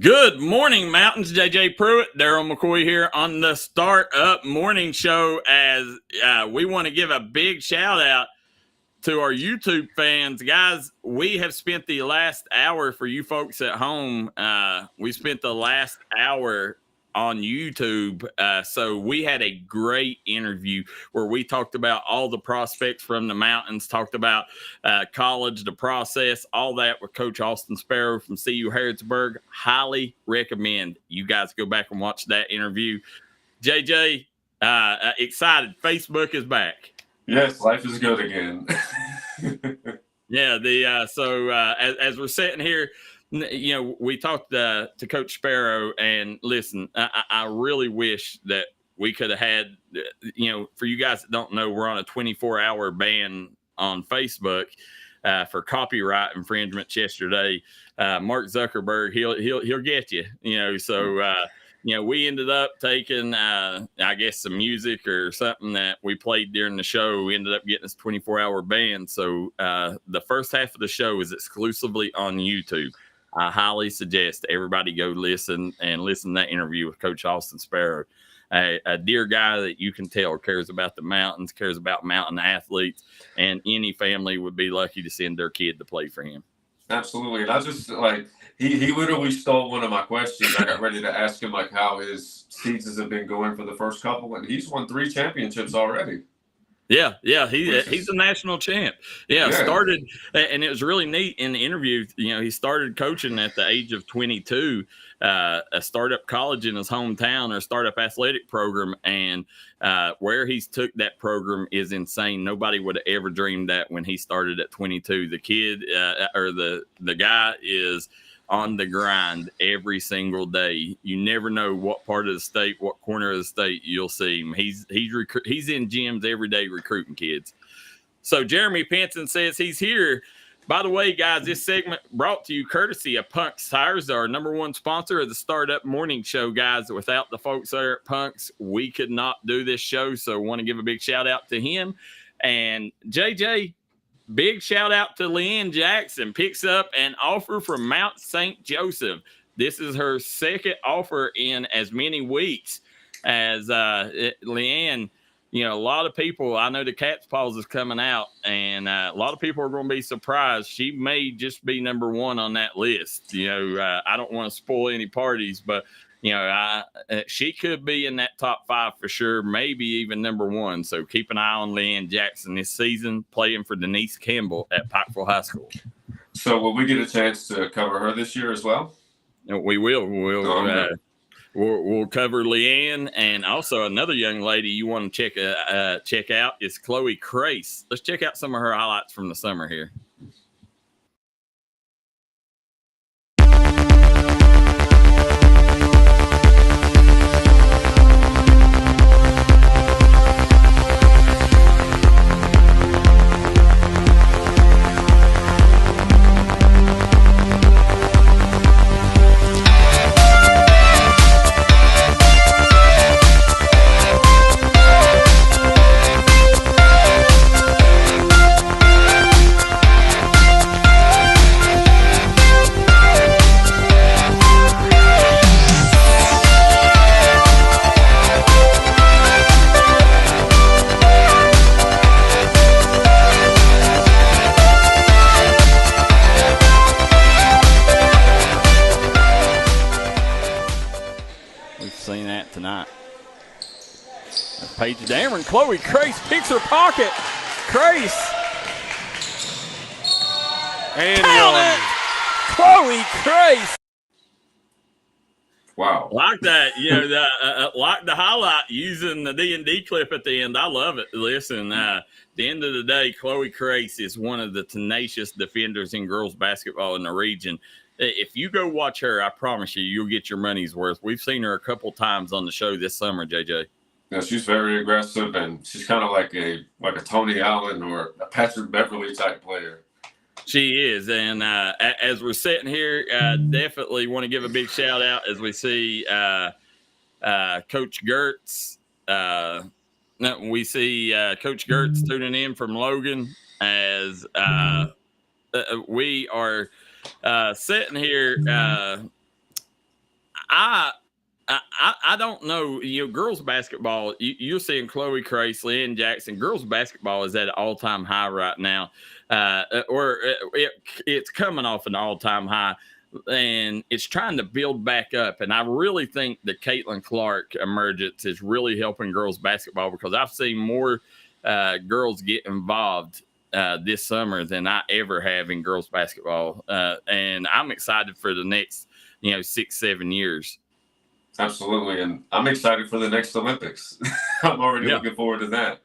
Good morning, Mountains. JJ Pruitt, Darryl McCoy here on the Startup Morning Show. As we want to give a big shout out to our YouTube fans, guys. We have spent the last hour for you folks at home. We spent the last hour on YouTube. So we had a great interview where we talked about all the prospects from the mountains, talked about college, the process, all that with Coach Austin Sparrow from CU Harrodsburg. Highly recommend you guys go back and watch that interview. JJ, excited. Facebook is back. Yes, life is good again. Yeah, as we're sitting here, you know, we talked to Coach Sparrow, and listen, I really wish that we could have had, you know, for you guys that don't know, we're on a 24-hour ban on Facebook for copyright infringements yesterday. Mark Zuckerberg, he'll get you, you know, so you know, we ended up taking, I guess, some music or something that we played during the show. We ended up getting this 24-hour ban. So the first half of the show is exclusively on YouTube. I highly suggest everybody go listen to that interview with Coach Austin Sparrow, a dear guy that you can tell cares about the mountains, cares about mountain athletes, and any family would be lucky to send their kid to play for him. Absolutely. And I just he literally stole one of my questions. I got ready to ask him how his seasons have been going for the first couple, and he's won 3 championships already. Yeah, he's a national champ. Yeah, started, and it was really neat in the interview. You know, he started coaching at the age of 22, a startup college in his hometown, or a startup athletic program, and where he's took that program is insane. Nobody would have ever dreamed that when he started at 22. The kid or the guy is on the grind every single day. You never know what part of the state, what corner of the state you'll see him. He's in gyms every day recruiting kids. So Jeremy Penson says he's here. By the way, guys, this segment brought to you courtesy of Punk's Tires, our #1 sponsor of the Startup Morning Show, guys. Without the folks there at Punk's, we could not do this show. So I want to give a big shout out to him. And JJ, big shout out to Leanne Jackson. Picks up an offer from Mount St. Joseph. This is her second offer in as many weeks as Leanne. You know, a lot of people, I know the Cat's Paws is coming out, and a lot of people are going to be surprised. She may just be #1 on that list. You know, I don't want to spoil any parties, but you know, she could be in that top 5 for sure, maybe even #1. So keep an eye on Leanne Jackson this season, playing for Denise Campbell at Pikeville High School. So will we get a chance to cover her this year as well? We will. We'll cover Leanne, and also another young lady you want to check out is Chloe Crace. Let's check out some of her highlights from the summer here. Paige Dameron, Chloe Crace picks her pocket. Crace. And Chloe Crace. Wow. Like that. You know, like the highlight using the D&D clip at the end. I love it. Listen, at the end of the day, Chloe Crace is one of the tenacious defenders in girls basketball in the region. If you go watch her, I promise you, you'll get your money's worth. We've seen her a couple times on the show this summer, JJ. Yeah, she's very aggressive, and she's kind of like a Tony Allen or a Patrick Beverly type player. She is, and as we're sitting here, definitely want to give a big shout out as we see Coach Gertz. We see Coach Gertz tuning in from Logan as we are sitting here I don't know. Girls basketball, you're seeing Chloe Crasley and Jackson. Girls basketball is at an all-time high right now, it's coming off an all-time high, and it's trying to build back up. And I really think the Caitlin Clark emergence is really helping girls basketball, because I've seen more girls get involved this summer than I ever have in girls basketball, and I'm excited for the next 6-7 years. Absolutely, and I'm excited for the next Olympics. I'm already looking forward to that.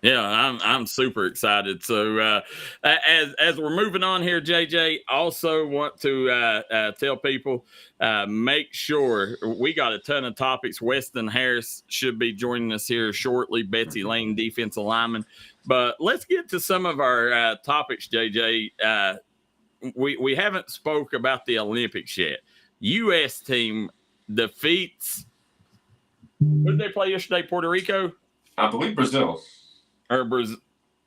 Yeah, I'm super excited. So as we're moving on here, JJ, also want to tell people, make sure we got a ton of topics. Weston Harris should be joining us here shortly. Betsy Lane, defensive lineman. But let's get to some of our topics, JJ. We haven't spoke about the Olympics yet. U.S. team defeats, who did they play yesterday? Puerto Rico? I believe Brazil. Or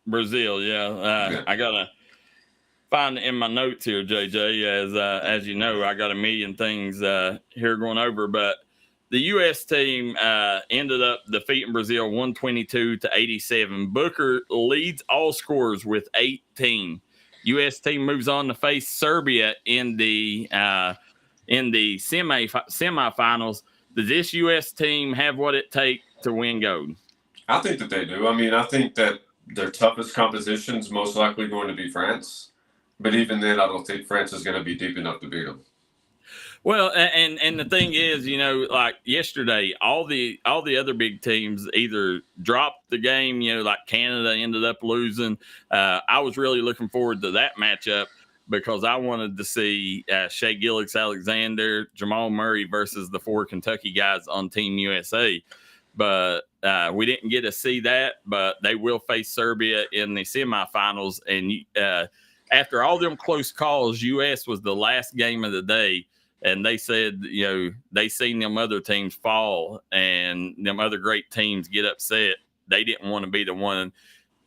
Brazil, yeah. I gotta find it in my notes here, JJ. As you know, I got a million things here going over. But the U.S. team ended up defeating Brazil 122-87. Booker leads all scorers with 18. U.S. team moves on to face Serbia in the semifinals. Does this U.S. team have what it takes to win gold? I think that they do. I mean, I think that their toughest competition is most likely going to be France. But even then, I don't think France is going to be deep enough to beat them. Well, and the thing is, like yesterday, all the other big teams either dropped the game, like Canada ended up losing. I was really looking forward to that matchup, because I wanted to see Shea Gilgeous-Alexander, Jamal Murray versus the 4 Kentucky guys on Team USA. But we didn't get to see that, but they will face Serbia in the semifinals. And after all them close calls, U.S. was the last game of the day. And they said, they seen them other teams fall and them other great teams get upset. They didn't want to be the one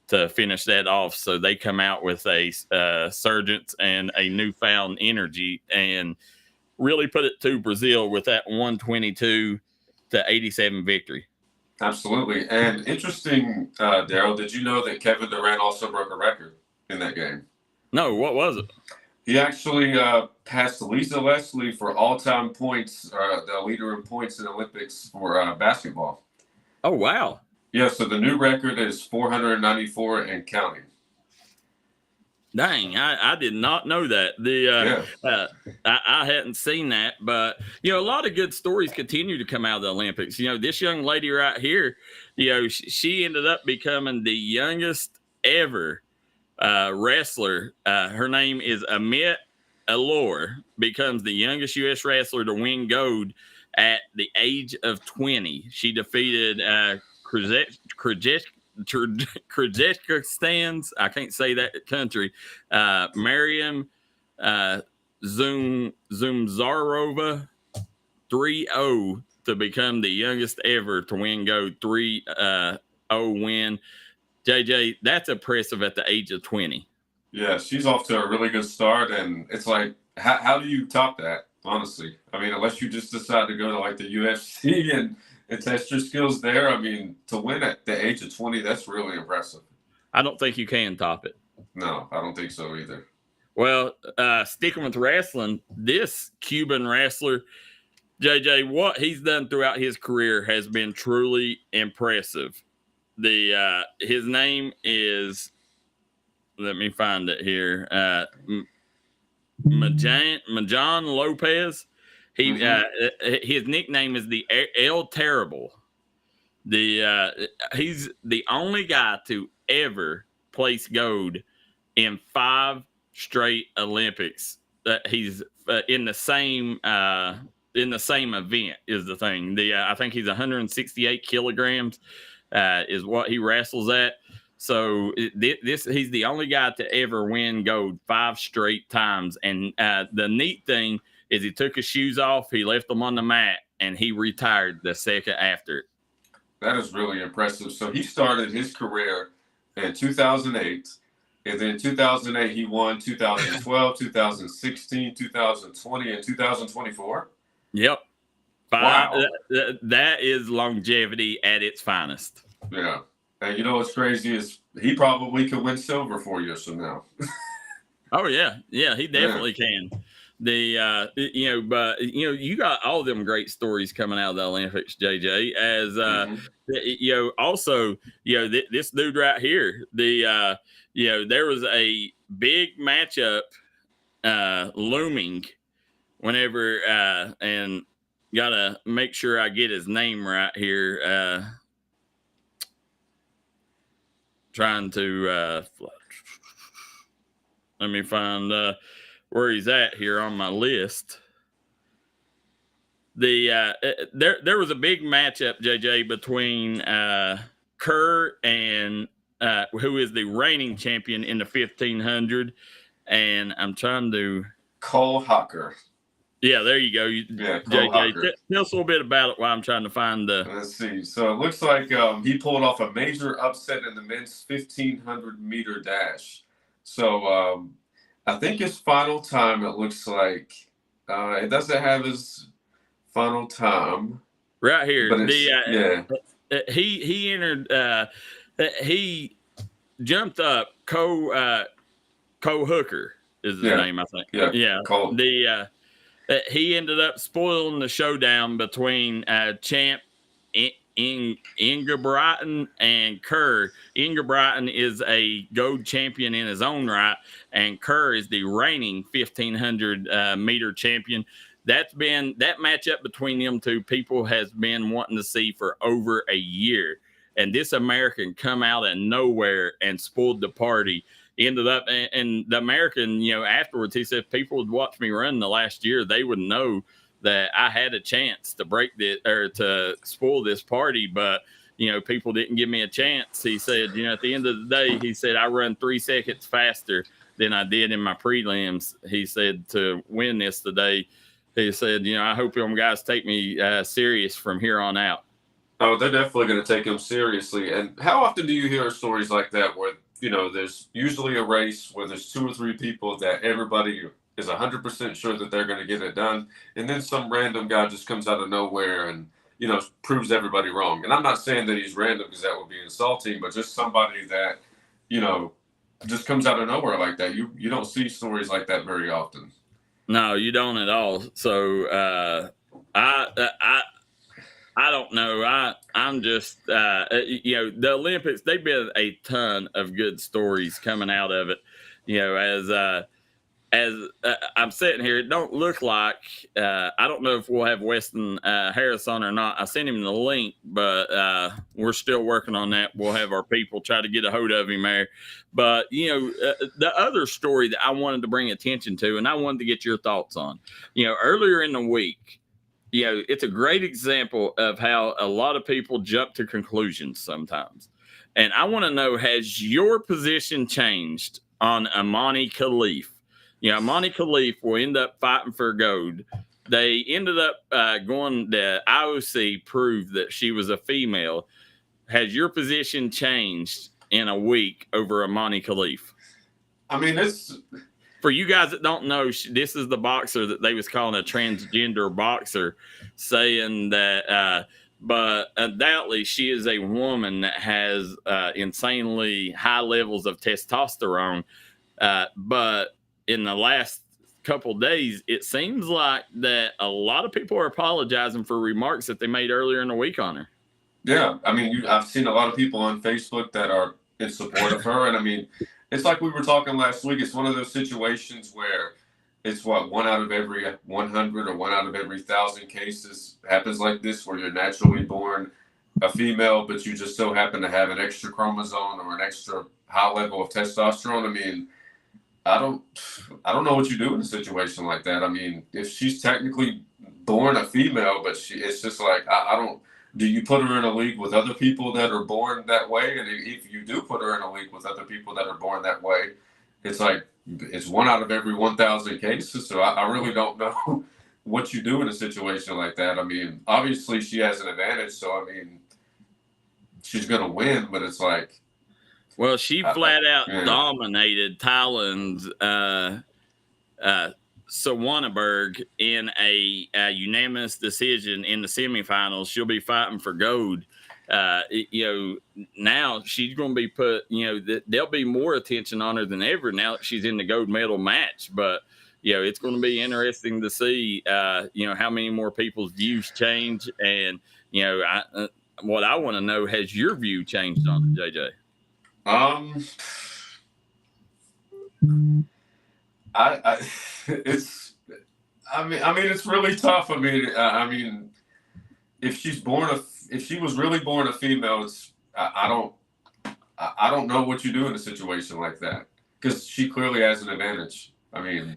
to finish that off. So they come out with a surgence and a newfound energy and really put it to Brazil with that 122-87 victory. Absolutely. And interesting, Darryl, did you know that Kevin Durant also broke a record in that game? No, what was it? He actually passed Lisa Leslie for all-time points, the leader in points in the Olympics for basketball. Oh, wow. Yeah, so the new record is 494 and counting. Dang, I did not know that. I hadn't seen that, but a lot of good stories continue to come out of the Olympics. This young lady right here, she ended up becoming the youngest ever wrestler. Her name is Amit Allure, becomes the youngest U.S. wrestler to win gold at the age of 20. She defeaed Kyrgyzstan's, I can't say that country, Mariam Zumzarova 3-0 to become the youngest ever to win gold. 3-0 win. JJ, that's impressive at the age of 20. Yeah, she's off to a really good start, and it's like, how do you top that, honestly? I mean, unless you just decide to go to like the UFC and test your skills there. I mean, to win at the age of 20, that's really impressive. I don't think you can top it. No, I don't think so either. Well, sticking with wrestling, this Cuban wrestler, JJ, what he's done throughout his career has been truly impressive. His name is, let me find it here, Majan Lopez. His nickname is the El Terrible. He's the only guy to ever place gold in 5 straight Olympics. He's in the same event is the thing. I think he's 168 kilograms is what he wrestles at. So he's the only guy to ever win gold 5 straight times. And the neat thing is he took his shoes off, he left them on the mat, and he retired the second after it. That is really impressive. So he started his career in 2008, and then in 2008 he won 2012, 2016, 2020, and 2024. Yep. Wow. That is longevity at its finest. Yeah. And you know what's crazy is he probably could win silver 4 years from now. Oh yeah, he definitely can. But you got all them great stories coming out of the Olympics, JJ. As also, this dude right here, there was a big matchup looming whenever, and gotta make sure I get his name right here. Trying to let me find where he's at here on my list. There was a big matchup, JJ, between Kerr and who is the reigning champion in the 1500, and I'm trying to Cole Hocker. Yeah, there you go. Cole Hocker. Tell us a little bit about it while I'm trying to find the. Let's see. So it looks like he pulled off a major upset in the men's 1500 meter dash. So I think his final time, it looks like it doesn't have his final time right here. But he entered. He jumped up. Co Hooker is his name, I think. Yeah. Cole. He ended up spoiling the showdown between champ Inga Brighton and Kerr. Inga Brighton is a gold champion in his own right, and Kerr is the reigning 1500 meter champion. That matchup between them two people has been wanting to see for over a year, and this American come out of nowhere and spoiled the party. Ended up, and the American, afterwards, he said, people would watch me run the last year, they would know that I had a chance to break this or to spoil this party, but people didn't give me a chance. He said, at the end of the day, he said, I run 3 seconds faster than I did in my prelims. He said, to win this today, he said, I hope you guys take me serious from here on out. Oh, they're definitely going to take him seriously. And how often do you hear stories like that where there's usually a race where there's 2 or 3 people that everybody is 100% sure that they're going to get it done. And then some random guy just comes out of nowhere and, proves everybody wrong. And I'm not saying that he's random because that would be insulting, but just somebody that, just comes out of nowhere like that. You don't see stories like that very often. No, you don't at all. So I don't know. I'm just, the Olympics, they've been a ton of good stories coming out of it. As I'm sitting here, it don't look like, I don't know if we'll have Weston Harris on or not. I sent him the link, but we're still working on that. We'll have our people try to get a hold of him there. But, the other story that I wanted to bring attention to, and I wanted to get your thoughts on, earlier in the week, it's a great example of how a lot of people jump to conclusions sometimes. And I want to know, has your position changed on Amani Khalif? Amani Khalif will end up fighting for gold. They ended up going, the IOC proved that she was a female. Has your position changed in a week over Amani Khalif? I mean, it's... For you guys that don't know, this is the boxer that they was calling a transgender boxer, saying that, but undoubtedly she is a woman that has insanely high levels of testosterone. But in the last couple of days, it seems like that a lot of people are apologizing for remarks that they made earlier in the week on her. Yeah, I mean, I've seen a lot of people on Facebook that are in support of her, and I mean, it's like we were talking last week. It's one of those situations where it's 1 out of every 100 or 1 out of every 1,000 cases happens like this, where you're naturally born a female, but you just so happen to have an extra chromosome or an extra high level of testosterone. I mean, I don't know what you do in a situation like that. I mean, if she's technically born a female, but it's just like, I don't. Do you put her in a league with other people that are born that way? And if you do put her in a league with other people that are born that way, it's like, it's 1 out of every 1,000 cases. So I really don't know what you do in a situation like that. I mean, obviously she has an advantage. So, I mean, she's going to win, but it's like. Well, she flat out dominated Thailand's Swanenberg in a unanimous decision in the semifinals. She'll be fighting for gold. Now she's going to be put, there'll be more attention on her than ever now that she's in the gold medal match. But, it's going to be interesting to see, how many more people's views change. And, what I want to know, has your view changed on it, JJ? It's really tough. If she was really born a female, I don't know what you do in a situation like that, because she clearly has an advantage. I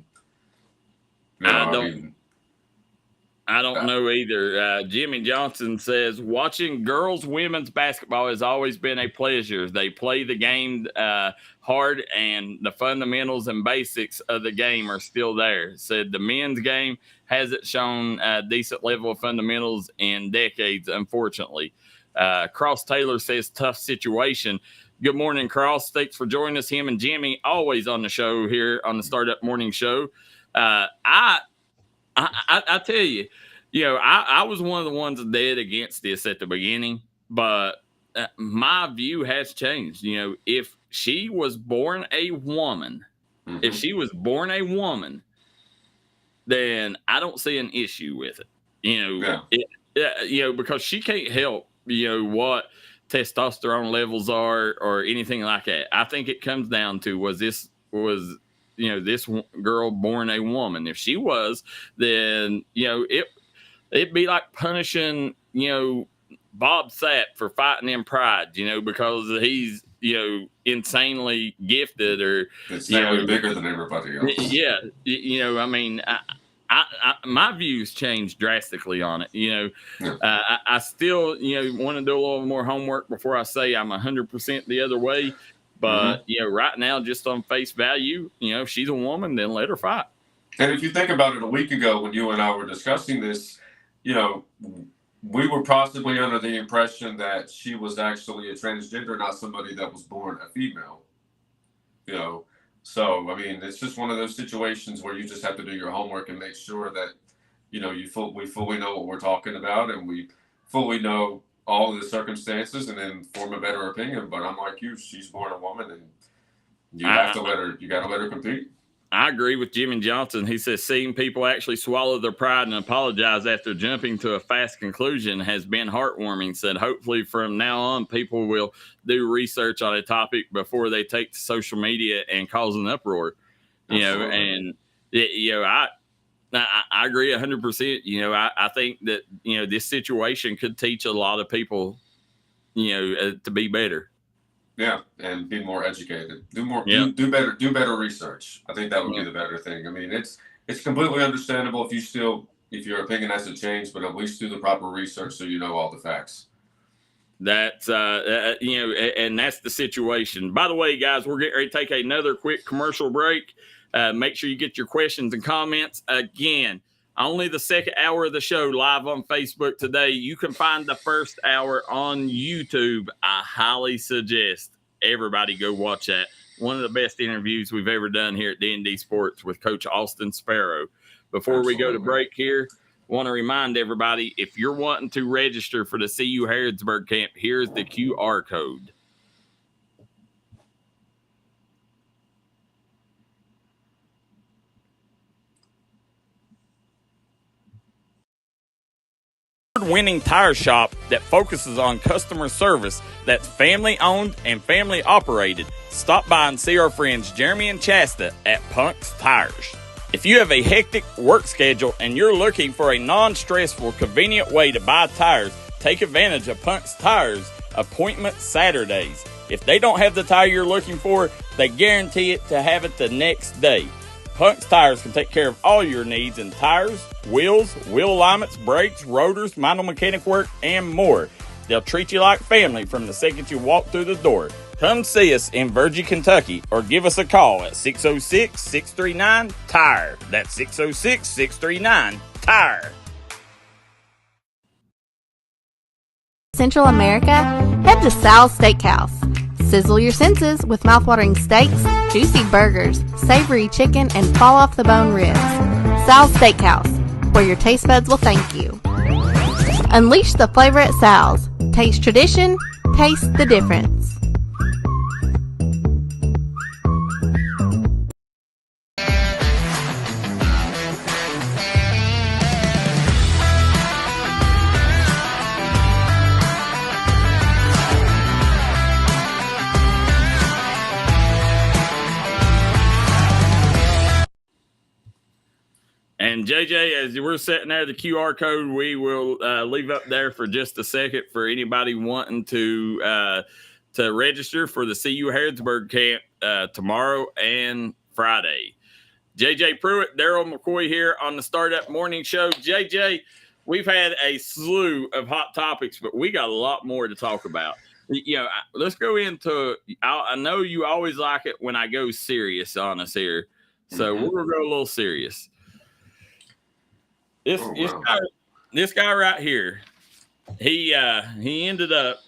don't know either. Jimmy Johnson says, watching girls women's basketball has always been a pleasure. They play the game hard, and the fundamentals and basics of the game are still there. Said the men's game hasn't shown a decent level of fundamentals in decades, unfortunately. Cross Taylor says, tough situation. Good morning, Cross. Thanks for joining us. Him and Jimmy always on the show here on the Startup Morning Show. I tell you, I was one of the ones dead against this at the beginning, but my view has changed. If she was born a woman, then I don't see an issue with it. Because she can't help, what testosterone levels are or anything like that. I think it comes down to, was this girl born a woman? If she was, then, it'd be like punishing, Bob Sapp for fighting in Pride, because he's, insanely gifted or insanely bigger than everybody else. Yeah. My views changed drastically on it. I still, want to do a little more homework before I say I'm 100% the other way. But, right now, just on face value, if she's a woman, then let her fight. And if you think about it, a week ago when you and I were discussing this, we were possibly under the impression that she was actually a transgender, not somebody that was born a female. So, it's just one of those situations where you just have to do your homework and make sure that, we fully know what we're talking about, and we fully know all of the circumstances, and then form a better opinion. But I'm like you, she's born a woman, and you got to let her compete. I agree with Jimmy Johnson. He says seeing people actually swallow their pride and apologize after jumping to a fast conclusion has been heartwarming. Said hopefully from now on people will do research on a topic before they take to social media and cause an uproar. I agree 100%. I think that, this situation could teach a lot of people, to be better. Yeah, and be more educated. Do better research. I think that would be the better thing. It's completely understandable if your opinion has to change, but at least do the proper research so you know all the facts. That's and that's the situation. By the way, guys, we're getting ready to take another quick commercial break. Make sure you get your questions and comments. Again, only the second hour of the show live on Facebook today. You can find the first hour on YouTube. I highly suggest everybody go watch that. One of the best interviews we've ever done here at D&D Sports with Coach Austin Sparrow. Before we go to break here, I want to remind everybody, if you're wanting to register for the CU Harrodsburg camp, here's the QR code. Winning tire shop that focuses on customer service that's family owned and family operated. Stop by and see our friends Jeremy and Chasta at Punk's Tires. If you have a hectic work schedule and you're looking for a non-stressful, convenient way to buy tires, take advantage of Punk's Tires appointment Saturdays. If they don't have the tire you're looking for, they guarantee it to have it the next day. Punk's Tires can take care of all your needs in tires, wheels, wheel alignments, brakes, rotors, minor mechanic work, and more. They'll treat you like family from the second you walk through the door. Come see us in Virgie, Kentucky, or give us a call at 606-639-TIRE. That's 606-639-TIRE. Central America, head to Sal's Steakhouse. Sizzle your senses with mouthwatering steaks, juicy burgers, savory chicken, and fall-off-the-bone ribs. Sal's Steakhouse, where your taste buds will thank you. Unleash the flavor at Sal's. Taste tradition, taste the difference. And JJ, as we're setting there the QR code, we will leave up there for just a second for anybody wanting to register for the CU Harrodsburg camp tomorrow and Friday. JJ Pruitt, Darryl McCoy here on the Startup Morning Show. JJ, we've had a slew of hot topics, but we got a lot more to talk about. Let's go into. I know you always like it when I go serious on us here, so we're gonna go a little serious. This guy right here, he ended up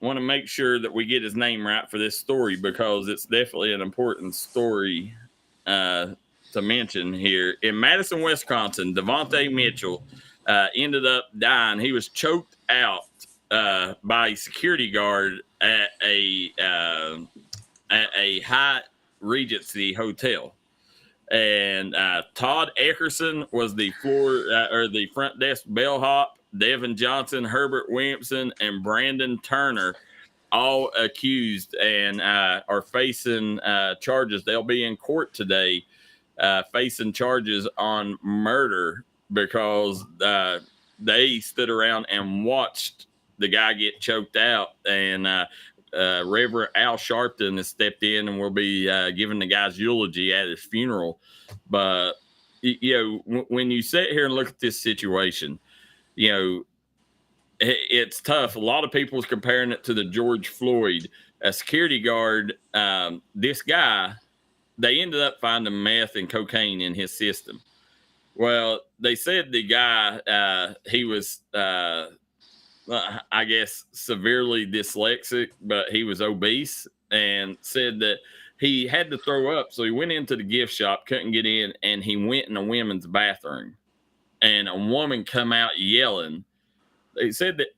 want to make sure that we get his name right for this story because it's definitely an important story to mention here. In Madison, Wisconsin, Devontae Mitchell ended up dying. He was choked out by a security guard at a Hyatt Regency hotel. And Todd Eckerson was the the front desk bellhop. Devin Johnson, Herbert Williamson, and Brandon Turner, all accused and are facing charges. They'll be in court today, facing charges on murder because they stood around and watched the guy get choked out. And Reverend Al Sharpton has stepped in and will be giving the guy's eulogy at his funeral. But, when you sit here and look at this situation, it's tough. A lot of people's comparing it to the George Floyd, a security guard. This guy, they ended up finding meth and cocaine in his system. Well, they said the guy, he was I guess severely dyslexic, but he was obese, and said that he had to throw up. So he went into the gift shop, couldn't get in, and he went in a women's bathroom, and a woman come out yelling. They said that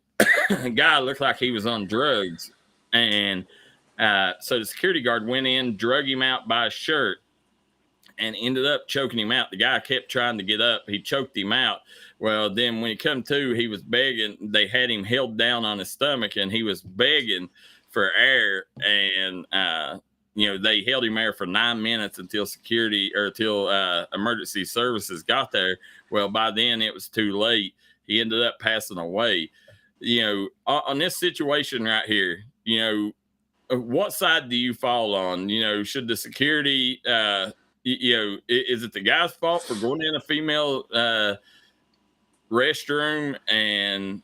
the guy looked like he was on drugs. And so the security guard went in, drug him out by his shirt, and ended up choking him out. The guy kept trying to get up. He choked him out. Well, then when he come to, he was begging. They had him held down on his stomach, and he was begging for air. And, they held him there for 9 minutes until emergency services got there. Well, by then it was too late. He ended up passing away. On this situation right here, what side do you fall on? Should the security, is it the guy's fault for going in a female restroom and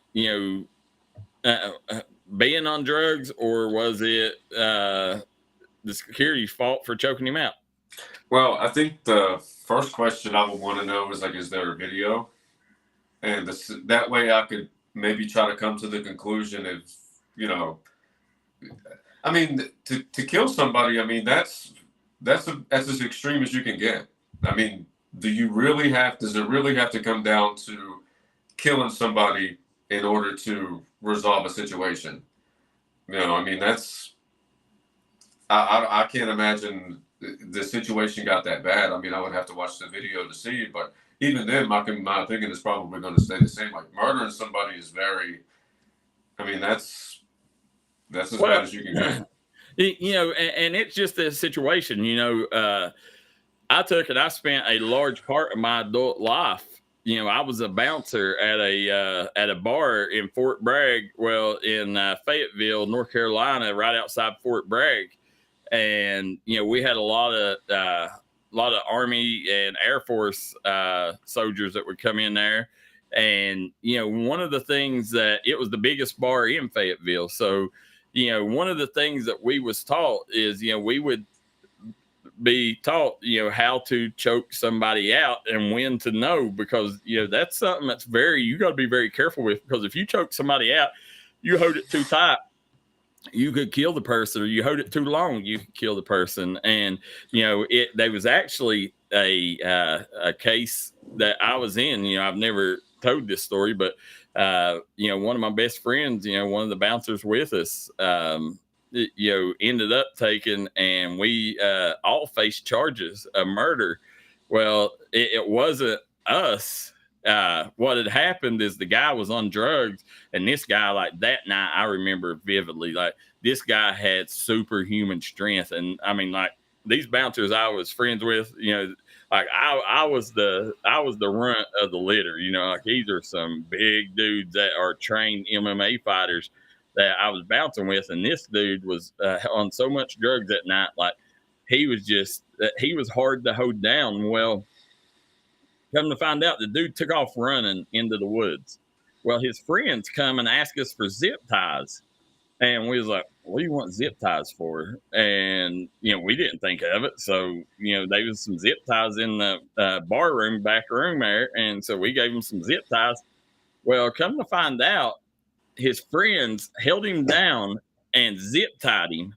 being on drugs, or was it the security's fault for choking him out? Well, I think the first question I would want to know is is there a video? And that way I could maybe try to come to the conclusion of, to kill somebody. That's as extreme as you can get. Does it really have to come down to killing somebody in order to resolve a situation? I can't imagine the situation got that bad. I would have to watch the video to see, but even then, my opinion is probably going to stay the same. Murdering somebody is very, that's as bad as you can get. And it's just a situation, I spent a large part of my adult life. I was a bouncer at a bar in Fort Bragg, in Fayetteville, North Carolina, right outside Fort Bragg. And, we had a lot of Army and Air Force soldiers that would come in there. And, one of the things that it was the biggest bar in Fayetteville. So, one of the things that we was taught is, we would be taught, how to choke somebody out and when to know, because, that's something that's you got to be very careful with, because if you choke somebody out, you hold it too tight, you could kill the person, or you hold it too long, you could kill the person. And, they was actually a case that I was in. I've never told this story, but one of my best friends, one of the bouncers with us, ended up taking, and we all faced charges of murder. Well, it wasn't us. What had happened is the guy was on drugs, and this guy, like that night, I remember vividly, like this guy had superhuman strength. And I mean, like these bouncers I was friends with, like I was the runt of the litter, like these are some big dudes that are trained MMA fighters that I was bouncing with. And this dude was on so much drugs that night. Like he was hard to hold down. Well, come to find out, the dude took off running into the woods. Well, his friends come and ask us for zip ties. And we was like, what do you want zip ties for? And, we didn't think of it. So, there was some zip ties in the bar room, back room there. And so we gave him some zip ties. Well, come to find out, his friends held him down and zip tied him.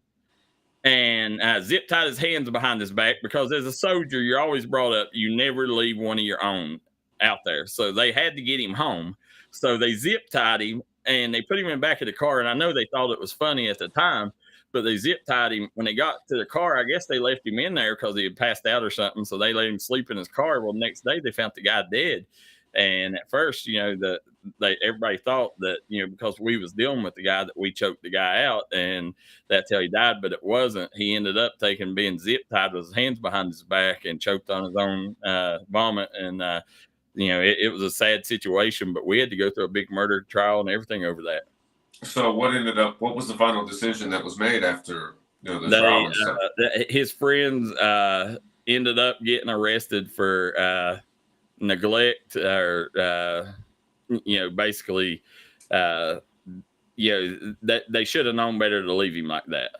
And zip tied his hands behind his back, because as a soldier, you're always brought up, you never leave one of your own out there. So they had to get him home. So they zip tied him and they put him in the back of the car. And I know they thought it was funny at the time, but they zip tied him. When they got to the car, I guess they left him in there because he had passed out or something. So they let him sleep in his car. Well, next day they found the guy dead. And at first, everybody thought that, because we was dealing with the guy, that we choked the guy out and that's how he died. But it wasn't. He ended up being zip tied with his hands behind his back and choked on his own vomit. And, it was a sad situation, but we had to go through a big murder trial and everything over that. So what was the final decision that was made after, the trial and stuff? His friends ended up getting arrested for neglect, or basically that they should have known better to leave him like that.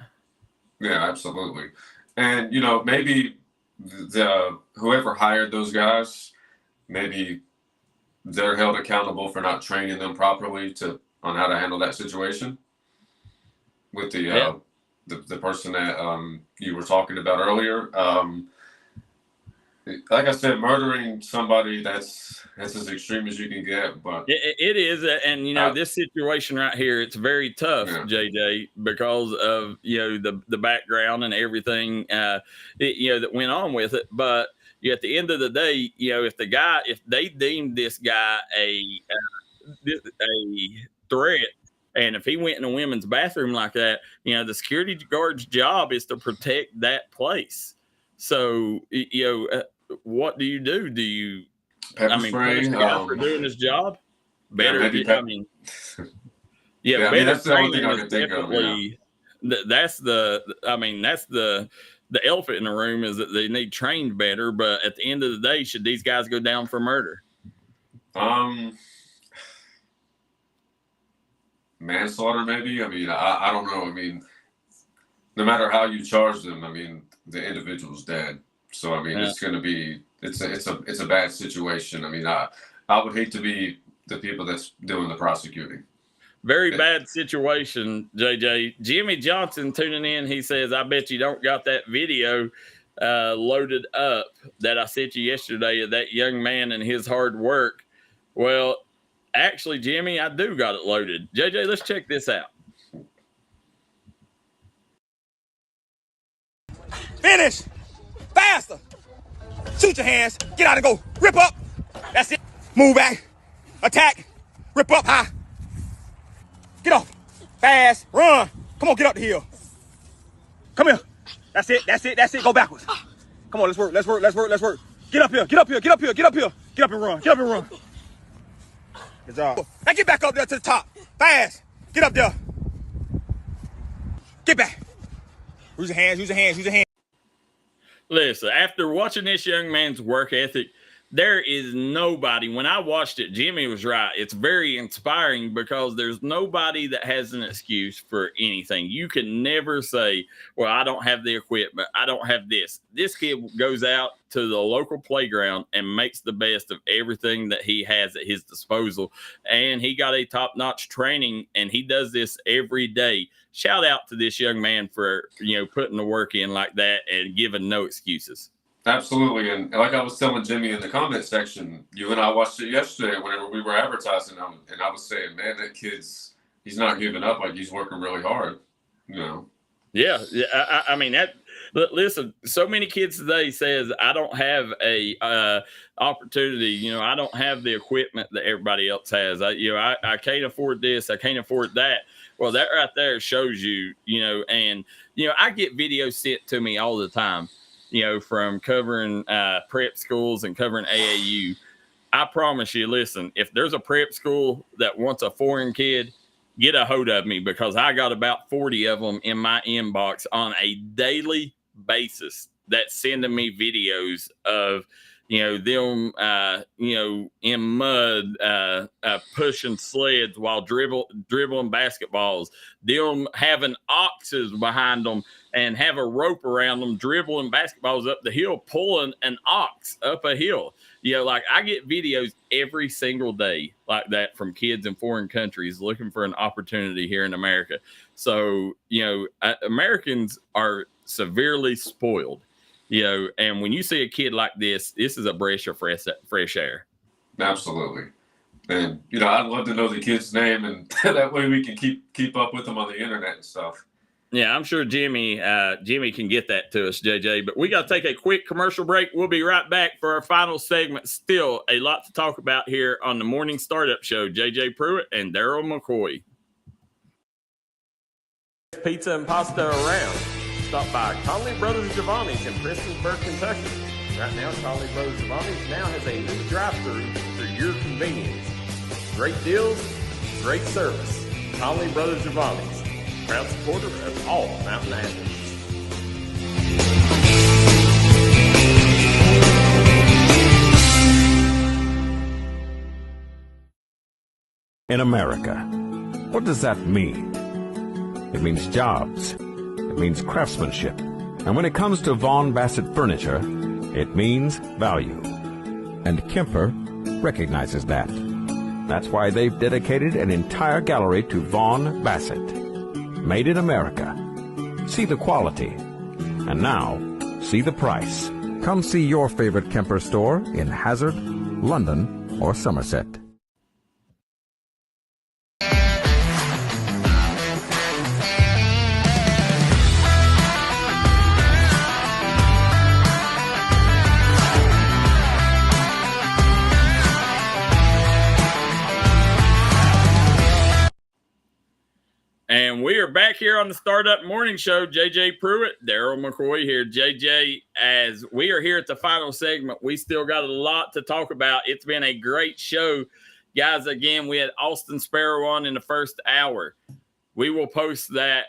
Yeah, absolutely. And maybe whoever hired those guys, maybe they're held accountable for not training them properly on how to handle that situation with the person that you were talking about earlier. Like I said, murdering somebody, that's as extreme as you can get. But it is, and this situation right here, it's very tough, JJ, because of the background and everything that went on with it. But at the end of the day, if they deemed this guy a threat, and if he went in a women's bathroom like that, the security guard's job is to protect that place. So, what do you do? Do you, pepper spray, punish the guy for doing his job? Better, that's the only thing I can think of. That's the elephant in the room, is that they need trained better. But at the end of the day, should these guys go down for murder? Manslaughter, maybe. I don't know. No matter how you charge them, the individual's dead. So it's going to be it's a bad situation. I would hate to be the people that's doing the prosecuting. Very bad situation, JJ. Jimmy Johnson tuning in. He says, I bet you don't got that video loaded up that I sent you yesterday of that young man and his hard work. Well, actually, Jimmy, I do got it loaded. JJ, let's check this out. Finish. Faster. Shoot your hands. Get out and go. Rip up. That's it. Move back. Attack. Rip up high. Get off. Fast. Run. Come on, get up the hill. Come here. That's it. That's it. That's it. Go backwards. Come on, let's work. Let's work. Let's work. Let's work. Get up here. Get up here. Get up here. Get up here. Get up and run. Get up and run. Good job. Now get back up there to the top. Fast. Get up there. Get back. Use your hands. Use your hands. Use your hands. Listen, after watching this young man's work ethic, there is nobody. When I watched it, Jimmy was right. It's very inspiring, because there's nobody that has an excuse for anything. You can never say, well, I don't have the equipment, I don't have this. This kid goes out to the local playground and makes the best of everything that he has at his disposal. And he got a top-notch training, and he does this every day. Shout out to this young man for, putting the work in like that and giving no excuses. Absolutely. And like I was telling Jimmy in the comment section, you and I watched it yesterday whenever we were advertising him, and I was saying, man, that he's not giving up. Like, he's working really hard, you know? Yeah. I mean, listen, so many kids today says, I don't have a opportunity. I don't have the equipment that everybody else has. I can't afford this. I can't afford that. Well, that right there shows you, and, I get videos sent to me all the time, from covering prep schools and covering AAU. I promise you, listen, if there's a prep school that wants a foreign kid, get a hold of me, because I got about 40 of them in my inbox on a daily basis that's sending me videos of, them, in mud, pushing sleds while dribbling basketballs, them having oxes behind them and have a rope around them, dribbling basketballs up the hill, pulling an ox up a hill. Like, I get videos every single day like that from kids in foreign countries looking for an opportunity here in America. So, Americans are severely spoiled, and when you see a kid like this is a breath of fresh air. Absolutely. And, I'd love to know the kid's name, and that way we can keep up with them on the internet and stuff. Yeah, I'm sure Jimmy can get that to us, JJ. But we got to take a quick commercial break. We'll be right back for our final segment. Still a lot to talk about here on the Morning Startup Show. JJ Pruitt and Darryl McCoy. Pizza and pasta around. Stop by Conley Brothers Giovanni's in Prestonsburg, Kentucky. Right now, Conley Brothers Giovanni's now has a new drive-thru for your convenience. Great deals, great service. Conley Brothers Giovanni's, proud supporter of all mountain athletes. In America, what does that mean? It means jobs. It means craftsmanship. And when it comes to Vaughan Bassett furniture, it means value. And Kemper recognizes that. That's why they've dedicated an entire gallery to Vaughan Bassett. Made in America. See the quality. And now, see the price. Come see your favorite Kemper store in Hazard, London, or Somerset. And we are back here on the Startup Morning Show. JJ Pruitt, Darryl McCoy here. JJ, as we are here at the final segment, we still got a lot to talk about. It's been a great show. Guys, again, we had Austin Sparrow on in the first hour. We will post that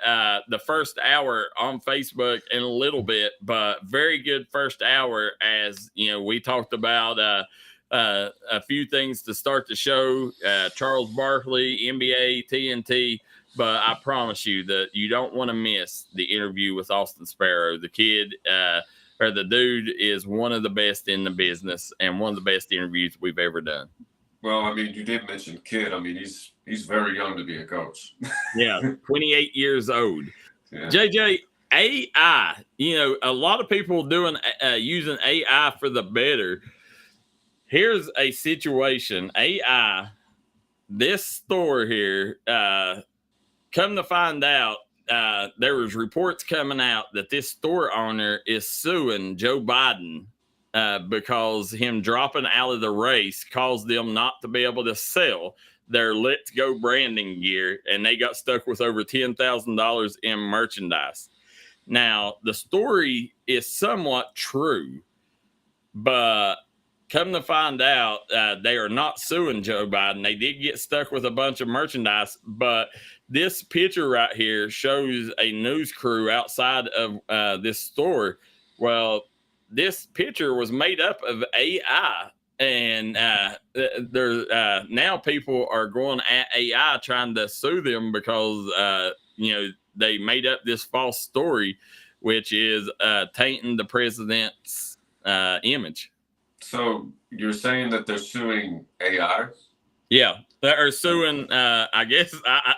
the first hour on Facebook in a little bit, but very good first hour, as we talked about a few things to start the show. Charles Barkley, NBA, TNT. But I promise you that you don't want to miss the interview with Austin Sparrow. The kid, or the dude, is one of the best in the business and one of the best interviews we've ever done. Well, I mean, you did mention kid. I mean, he's very young to be a coach. Yeah, 28 years old. Yeah. JJ, AI, a lot of people using AI for the better. Here's a situation. AI, this store here, come to find out, there was reports coming out that this store owner is suing Joe Biden because him dropping out of the race caused them not to be able to sell their Let's Go branding gear, and they got stuck with over $10,000 in merchandise. Now, the story is somewhat true, but come to find out, they are not suing Joe Biden. They did get stuck with a bunch of merchandise, but this picture right here shows a news crew outside of this store. Well, this picture was made up of AI, and now people are going at AI trying to sue them because they made up this false story, which is tainting the president's image. So you're saying that they're suing AI? Yeah, they're suing, I guess,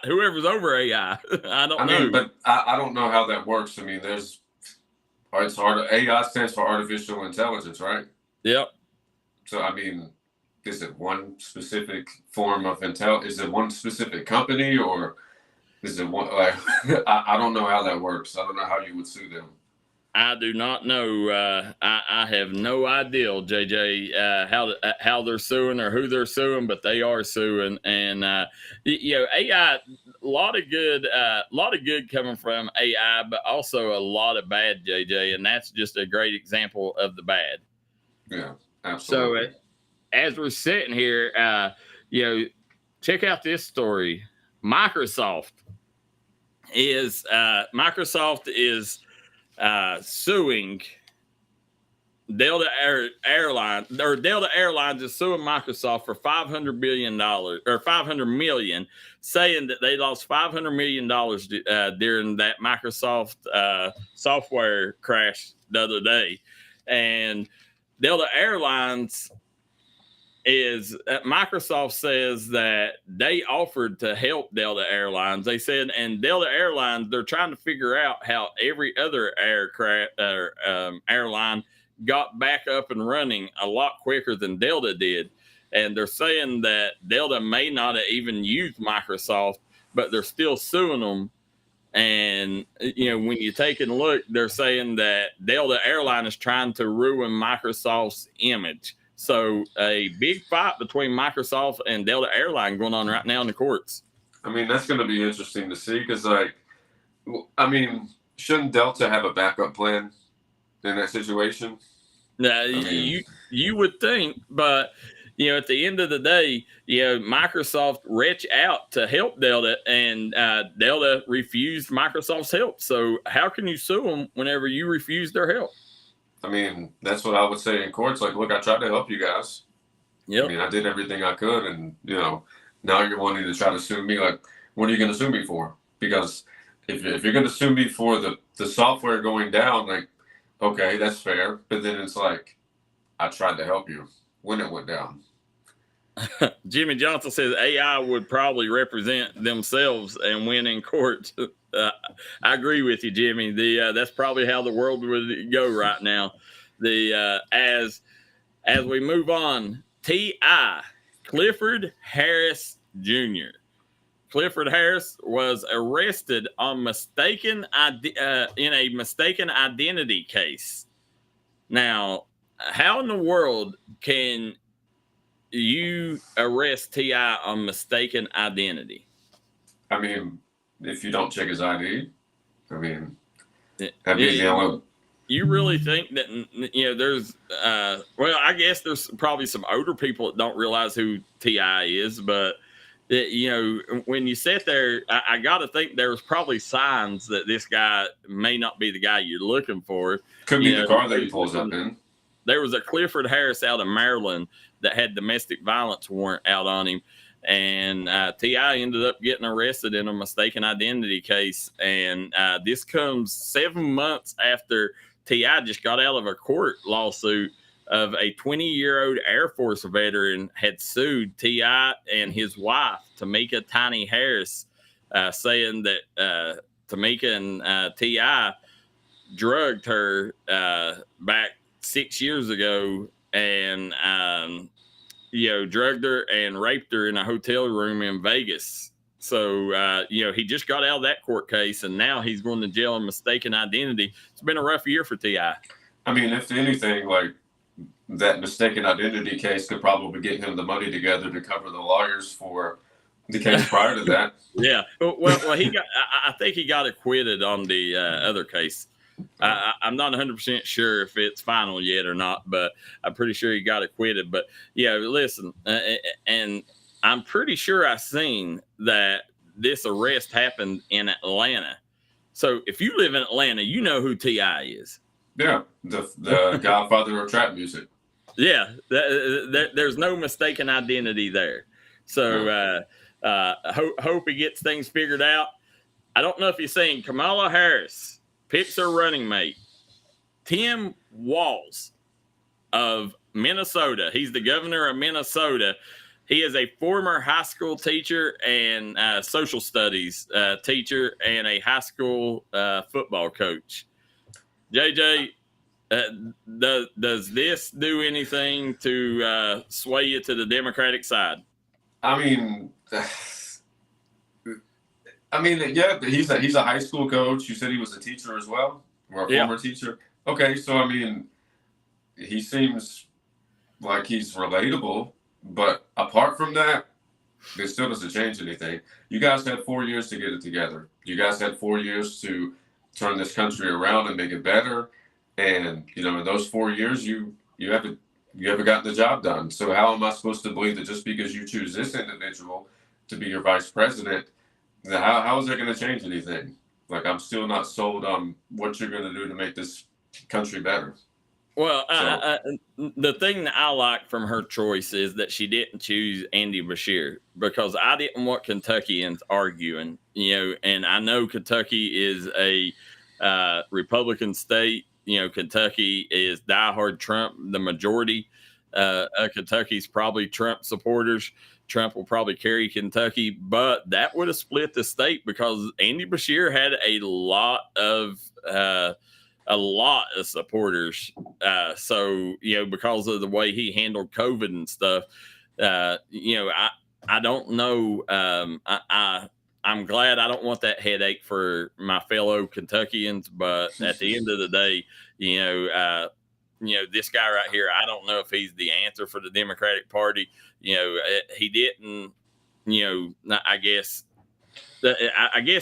whoever's over AI. I don't know. But I don't know how that works. I mean, All right, so AI stands for artificial intelligence, right? Yep. So, I mean, is it one specific form of intel? Is it one specific company, or is it one, like, I don't know how that works. I don't know how you would sue them. I do not know. I have no idea, JJ, how they're suing or who they're suing, but they are suing. And AI, a lot of good coming from AI, but also a lot of bad, JJ. And that's just a great example of the bad. Yeah, absolutely. So as we're sitting here, check out this story. Microsoft is suing Delta Airlines, or Delta Airlines is suing Microsoft for $500 billion or $500 million, saying that they lost $500 million during that Microsoft software crash the other day. And Delta Airlines Microsoft says that they offered to help Delta Airlines. They said, and Delta Airlines, they're trying to figure out how every other airline got back up and running a lot quicker than Delta did. And they're saying that Delta may not have even used Microsoft, but they're still suing them. And, when you take a look, they're saying that Delta Airline is trying to ruin Microsoft's image. So a big fight between Microsoft and Delta Airline going on right now in the courts. I mean, that's going to be interesting to see because, shouldn't Delta have a backup plan in that situation? You would think, but at the end of the day, Microsoft reached out to help Delta, and Delta refused Microsoft's help. So how can you sue them whenever you refuse their help? I mean, that's what I would say in courts. Like, look, I tried to help you guys. Yep. I mean, I did everything I could, and now you're wanting to try to sue me. Like, what are you going to sue me for? Because if you're going to sue me for the software going down, like, okay, that's fair. But then it's like, I tried to help you when it went down. Jimmy Johnson says AI would probably represent themselves and win in court. I agree with you, Jimmy. That's probably how the world would go right now. As we move on, T.I. Clifford Harris Jr. Clifford Harris was arrested on in a mistaken identity case. Now, how in the world can you arrest T.I. on mistaken identity? I mean, if you don't check his ID, you really think that there's I guess there's probably some older people that don't realize who T.I. is, but when you sit there, I got to think there was probably signs that this guy may not be the guy you're looking for. Could be the car that he pulls up in. There was a Clifford Harris out of Maryland that had domestic violence warrant out on him. And T.I. ended up getting arrested in a mistaken identity case. And this comes 7 months after T.I. just got out of a court lawsuit of a 20-year-old Air Force veteran had sued T.I. and his wife, Tamika Tiny Harris, saying that Tamika and T.I. drugged her back 6 years ago and drugged her and raped her in a hotel room in Vegas. So, he just got out of that court case, and now he's going to jail on mistaken identity. It's been a rough year for T.I. I mean, if anything, like, that mistaken identity case could probably get him the money together to cover the lawyers for the case prior to that. Yeah. Well, I think he got acquitted on the other case. I'm not 100% sure if it's final yet or not, but I'm pretty sure he got acquitted. But listen, and I'm pretty sure I seen that this arrest happened in Atlanta. So if you live in Atlanta, you know who T.I. is. Yeah, the godfather of trap music. Yeah, there's no mistaken identity there. So hope he gets things figured out. I don't know if you've seen Kamala Harris picks her running mate, Tim Walz of Minnesota. He's the governor of Minnesota. He is a former high school teacher and social studies teacher and a high school football coach. JJ, does this do anything to sway you to the Democratic side? I mean, yeah, he's a high school coach. You said he was a teacher as well, or a former teacher. Okay, so I mean, he seems like he's relatable, but apart from that, it still doesn't change anything. You guys had 4 years to get it together. You guys had 4 years to turn this country around and make it better. And in those 4 years, you haven't gotten the job done. So how am I supposed to believe that just because you choose this individual to be your vice president, how is that going to change anything? Like, I'm still not sold on what you're going to do to make this country better. Well, the thing that I like from her choice is that she didn't choose Andy Beshear, because I didn't want Kentuckians arguing, and I know Kentucky is a Republican state. Kentucky is diehard Trump. The majority of Kentucky's probably Trump supporters. Trump will probably carry Kentucky, but that would have split the state, because Andy Beshear had a lot of supporters. So, because of the way he handled COVID and stuff, I don't know. I'm glad I don't want that headache for my fellow Kentuckians, but at the end of the day, this guy right here, I don't know if he's the answer for the Democratic Party. He didn't, I guess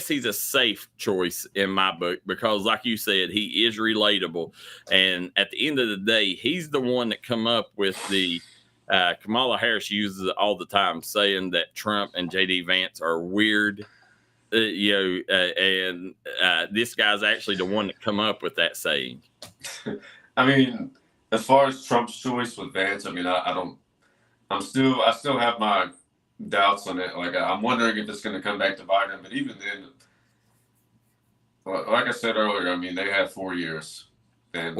he's a safe choice in my book, because like you said, he is relatable. And at the end of the day, he's the one that come up with the Kamala Harris uses it all the time, saying that Trump and J.D. Vance are weird. And this guy's actually the one that come up with that saying. I mean, as far as Trump's choice with Vance, I mean, I still have my doubts on it. Like, I'm wondering if it's going to come back to Biden. But even then, like I said earlier, I mean, they had 4 years. And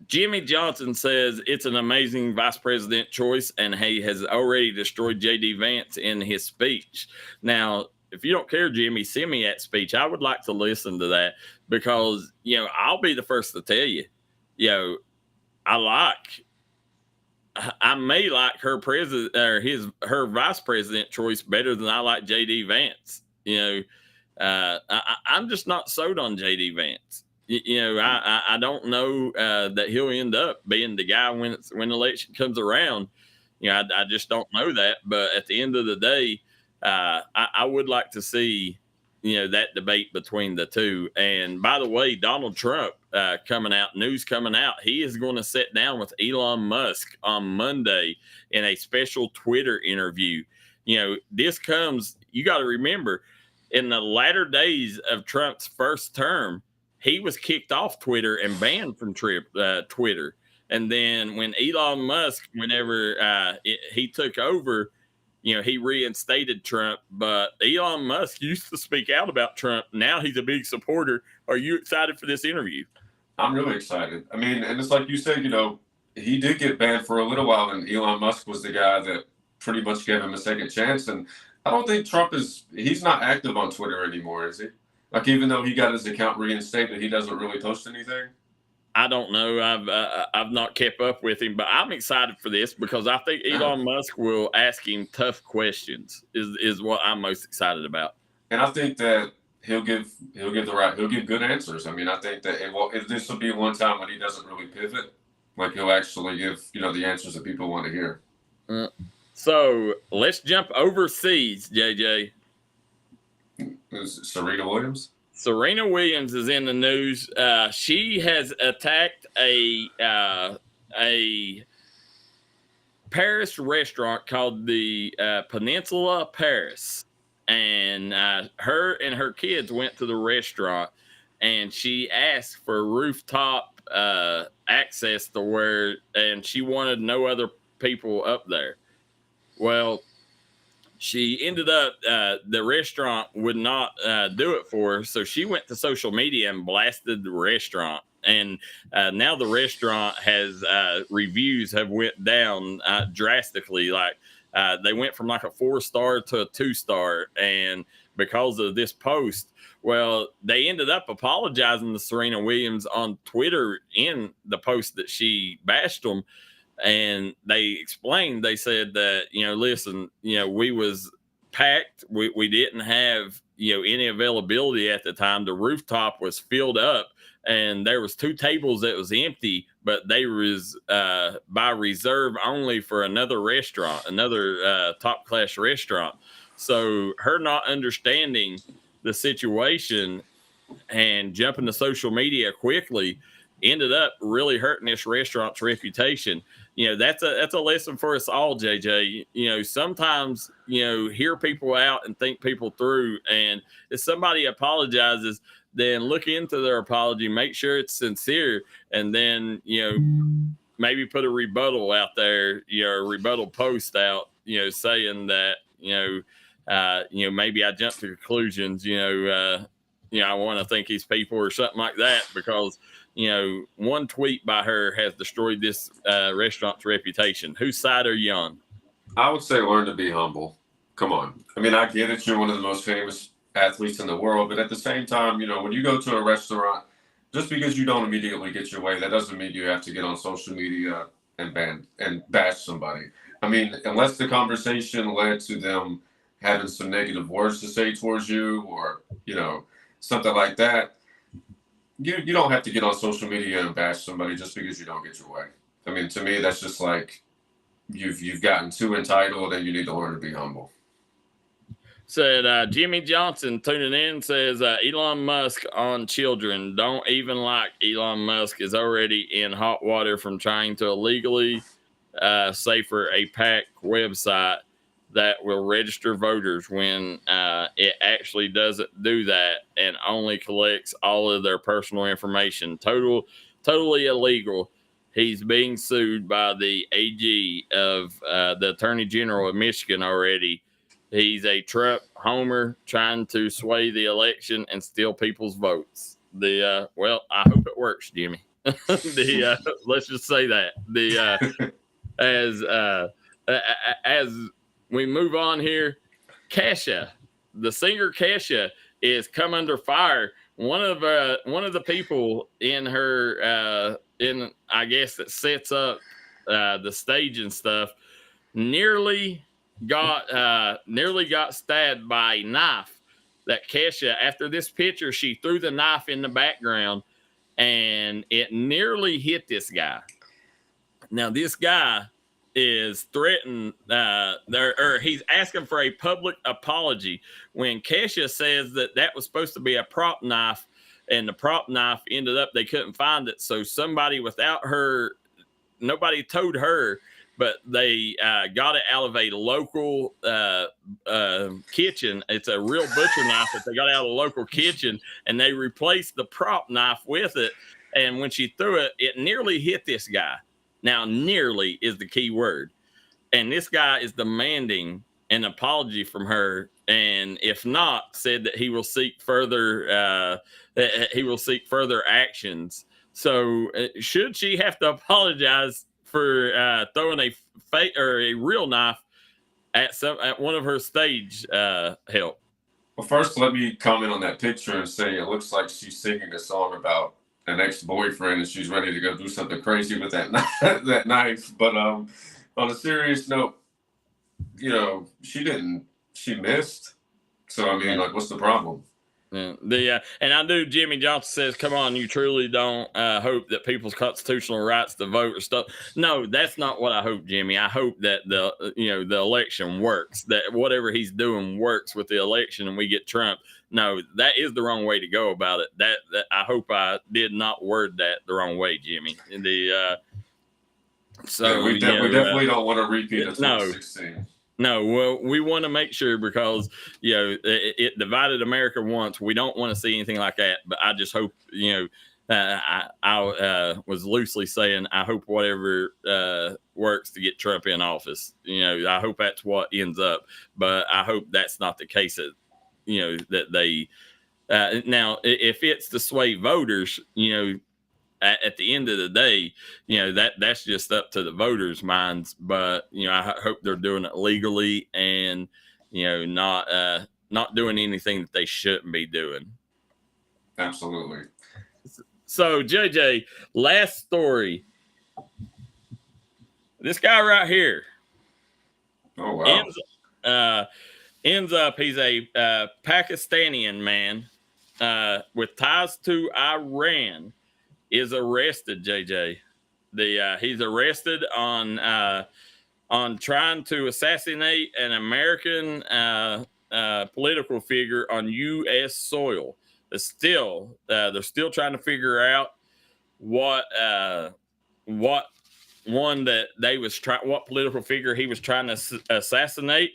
Jimmy Johnson says it's an amazing vice president choice, and he has already destroyed J.D. Vance in his speech. Now, if you don't care, Jimmy, send me that speech. I would like to listen to that, because, I'll be the first to tell you, I may like her president or her vice president choice better than I like J.D. Vance. I'm just not sold on J.D. Vance. I don't know that he'll end up being the guy when election comes around. I just don't know that. But at the end of the day, I would like to see that debate between the two. And by the way, Donald Trump news coming out, he is going to sit down with Elon Musk on Monday in a special Twitter interview. This comes, you got to remember, in the latter days of Trump's first term, he was kicked off Twitter and banned from Twitter. And then when Elon Musk, whenever he took over, he reinstated Trump. But Elon Musk used to speak out about Trump. Now he's a big supporter. Are you excited for this interview? I'm really excited. I mean, and it's like you said, he did get banned for a little while, and Elon Musk was the guy that pretty much gave him a second chance. And I don't think he's not active on Twitter anymore, is he? Like, even though he got his account reinstated, he doesn't really post anything? I don't know. I've not kept up with him, but I'm excited for this, because I think Elon Musk will ask him tough questions. Is what I'm most excited about. And I think that he'll give good answers. I mean, I think that this will be one time when he doesn't really pivot. Like, he'll actually give the answers that people want to hear. So let's jump overseas, JJ. Serena Williams. Serena Williams is in the news. She has attacked a Paris restaurant called the Peninsula Paris, and her and her kids went to the restaurant, and she asked for rooftop access to where, and she wanted no other people up there. Well, she ended up, the restaurant would not do it for her. So she went to social media and blasted the restaurant. And now the restaurant has reviews have went down drastically. Like they went from like a 4-star to a 2-star. And because of this post. Well, they ended up apologizing to Serena Williams on Twitter in the post that she bashed them. And they explained, they said that, listen, we was packed. We didn't have, any availability at the time. The rooftop was filled up and there was 2 tables that was empty, but they was by reserve only for another restaurant, another top class restaurant. So her not understanding the situation and jumping to social media quickly ended up really hurting this restaurant's reputation. That's a lesson for us all, JJ. Sometimes, hear people out and think people through. And if somebody apologizes, then look into their apology, make sure it's sincere, and then, maybe put a rebuttal out there, a rebuttal post out, saying that, maybe I jumped to conclusions, I want to thank these people or something like that, because, one tweet by her has destroyed this restaurant's reputation. Whose side are you on? I would say learn to be humble. Come on. I mean, I get it. You're one of the most famous athletes in the world, but at the same time, when you go to a restaurant, just because you don't immediately get your way, that doesn't mean you have to get on social media and bash somebody. I mean, unless the conversation led to them having some negative words to say towards you, or, something like that, you don't have to get on social media and bash somebody just because you don't get your way. I mean, to me, that's just like you've gotten too entitled, and you need to learn to be humble. Said Jimmy Johnson tuning in says Elon Musk on children. Don't even like Elon Musk is already in hot water from trying to illegally say for a PAC website that will register voters when it actually doesn't do that and only collects all of their personal information. Totally illegal. He's being sued by the AG of the Attorney General of Michigan already. He's a Trump homer trying to sway the election and steal people's votes. Well, I hope it works, Jimmy. Let's just say that. As we move on here, Kesha, the singer Kesha, is come under fire. One of the people in her I guess that sets up the stage and stuff nearly got stabbed by a knife. That Kesha, after this picture, she threw the knife in the background and it nearly hit this guy. Now this guy is threatened, he's asking for a public apology when Kesha says that was supposed to be a prop knife, and the prop knife ended up, they couldn't find it. So somebody without her, nobody told her, but they got it out of a local kitchen. It's a real butcher knife that they got out of a local kitchen, and they replaced the prop knife with it. And when she threw it, it nearly hit this guy. Now, nearly is the key word. And this guy is demanding an apology from her. And if not, said that he will seek further actions. So should she have to apologize for throwing a fake or a real knife at one of her stage help? Well, first, let me comment on that picture and say it looks like she's singing a song about an ex-boyfriend and she's ready to go do something crazy with that knife. But on a serious note, she missed. So, I mean, what's the problem? Yeah, and I knew Jimmy Johnson says, come on, you truly don't hope that people's constitutional rights to vote or stuff. No, that's not what I hope, Jimmy. I hope that the election works, that whatever he's doing works with the election and we get Trump. No, that is the wrong way to go about it. That I hope I did not word that the wrong way, Jimmy. We definitely don't want to repeat of 2016. No, well, we want to make sure because, it divided America once. We don't want to see anything like that. But I just hope, I was loosely saying, I hope whatever works to get Trump in office. I hope that's what ends up. But I hope that's not the case that they now, if it's to sway voters, at the end of the day, that's just up to the voters' minds. But, I hope they're doing it legally and, not not doing anything that they shouldn't be doing. Absolutely. So, JJ, last story. This guy right here. Oh, wow. Ends up, he's a Pakistani man with ties to Iran, is arrested, JJ. He's arrested on trying to assassinate an American political figure on U.S. soil. They're still trying to figure out what political figure he was trying to assassinate.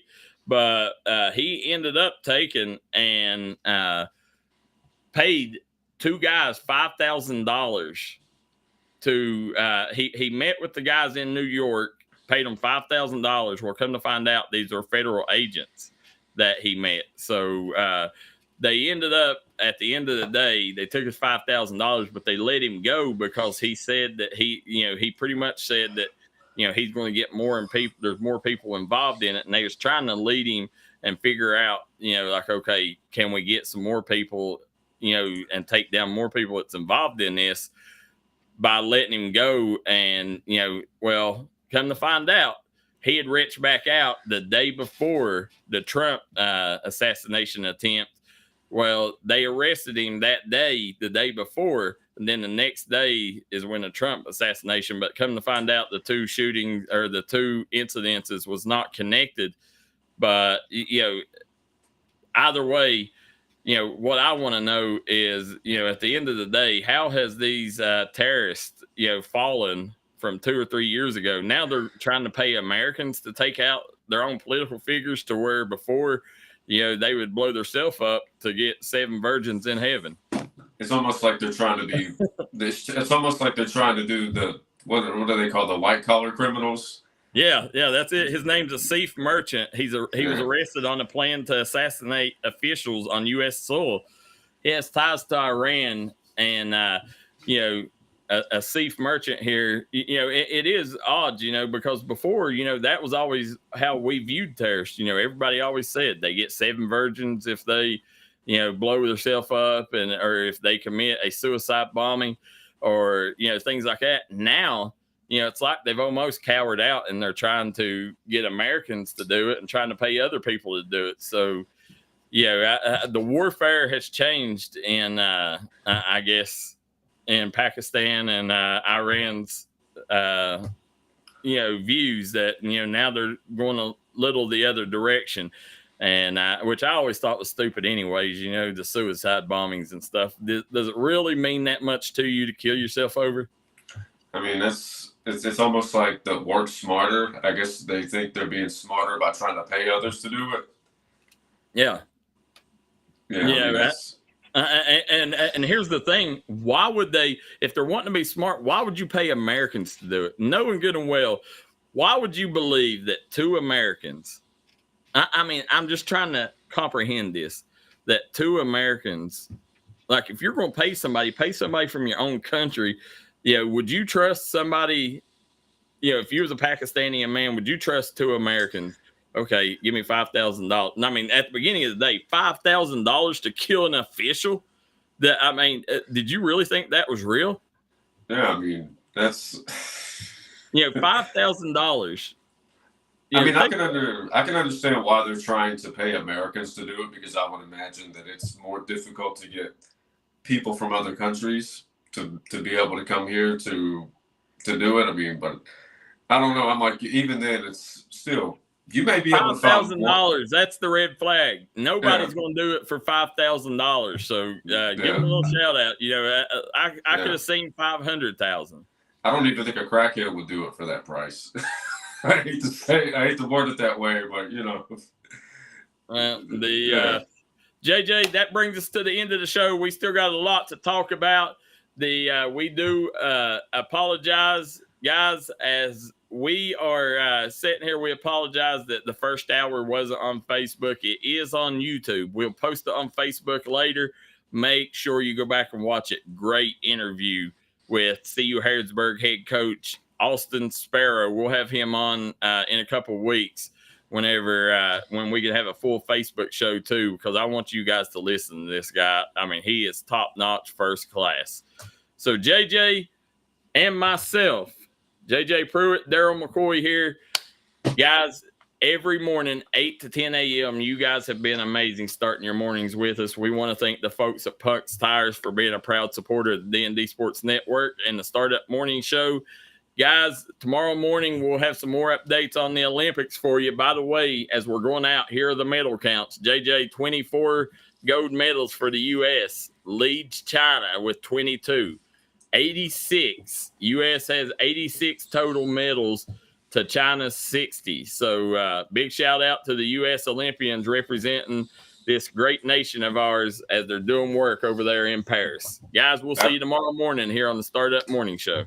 But he ended up taking and paid two guys $5,000 to. He met with the guys in New York, paid them $5,000. Well, come to find out, these are federal agents that he met. So they ended up at the end of the day, they took his $5,000, but they let him go because he said that he pretty much said that. He's going to get more people. There's more people involved in it, and they was trying to lead him and figure out, like, okay, can we get some more people, and take down more people that's involved in this by letting him go. And well, come to find out, he had reached back out the day before the Trump assassination attempt. Well, they arrested him that day, the day before. And then the next day is when the Trump assassination. But come to find out, the two shootings or the two incidences was not connected. But, either way, what I want to know is, at the end of the day, how has these terrorists, fallen from 2 or 3 years ago? Now they're trying to pay Americans to take out their own political figures, to where before, they would blow themselves up to get 7 virgins in heaven. It's almost like they're trying to be. It's almost like they're trying to do the what do they call the white collar criminals? Yeah, that's it. His name's Asif Merchant. He was arrested on a plan to assassinate officials on U.S. soil. He has ties to Iran, and Asif Merchant here. It is odd, because before, that was always how we viewed terrorists. Everybody always said they get 7 virgins if they. Blow themselves up, or if they commit a suicide bombing, or things like that. Now, it's like they've almost cowered out, and they're trying to get Americans to do it and trying to pay other people to do it. So, the warfare has changed in, I guess, in Pakistan and Iran's, views that now they're going a little the other direction. And which I always thought was stupid anyways, the suicide bombings and stuff. Does it really mean that much to you to kill yourself over? I mean, it's almost like the work smarter. I guess they think they're being smarter by trying to pay others to do it. Yeah. And here's the thing. Why would they, if they're wanting to be smart, why would you pay Americans to do it? Knowing good and well, why would you believe that 2 Americans, I mean, I'm just trying to comprehend this, that 2 Americans, like if you're going to pay somebody from your own country. Would you trust somebody, if you was a Pakistani man, would you trust 2 Americans? Okay, give me $5,000. I mean, at the beginning of the day, $5,000 to kill an official? Did you really think that was real? Yeah, I mean, that's... $5,000. I mean, I can understand why they're trying to pay Americans to do it, because I would imagine that it's more difficult to get people from other countries to be able to come here to do it. I mean, but I don't know. I'm like, even then, it's still, you may be able to find $5,000. That's the red flag. Nobody's going to do it for $5,000. So give them a little shout out. I could have seen 500,000. I don't even think a crackhead would do it for that price. I hate to word it that way, but Well, JJ, that brings us to the end of the show. We still got a lot to talk about. We do apologize, guys, as we are sitting here. We apologize that the first hour wasn't on Facebook. It is on YouTube. We'll post it on Facebook later. Make sure you go back and watch it. Great interview with CU Harrodsburg head coach Austin Sparrow. We'll have him on in a couple of weeks. when we can have a full Facebook show too, because I want you guys to listen to this guy. I mean, he is top notch, first class. So JJ and myself, JJ Pruitt, Darryl McCoy here, guys. Every morning, 8 to 10 a.m., you guys have been amazing starting your mornings with us. We want to thank the folks at Puck's Tires for being a proud supporter of the D&D Sports Network and the Startup Morning Show. Guys, tomorrow morning, we'll have some more updates on the Olympics for you. By the way, as we're going out, here are the medal counts. JJ, 24 gold medals for the U.S. Leads China with 22. 86. U.S. has 86 total medals to China's 60. So big shout out to the U.S. Olympians representing this great nation of ours as they're doing work over there in Paris. Guys, we'll see you tomorrow morning here on the Startup Morning Show.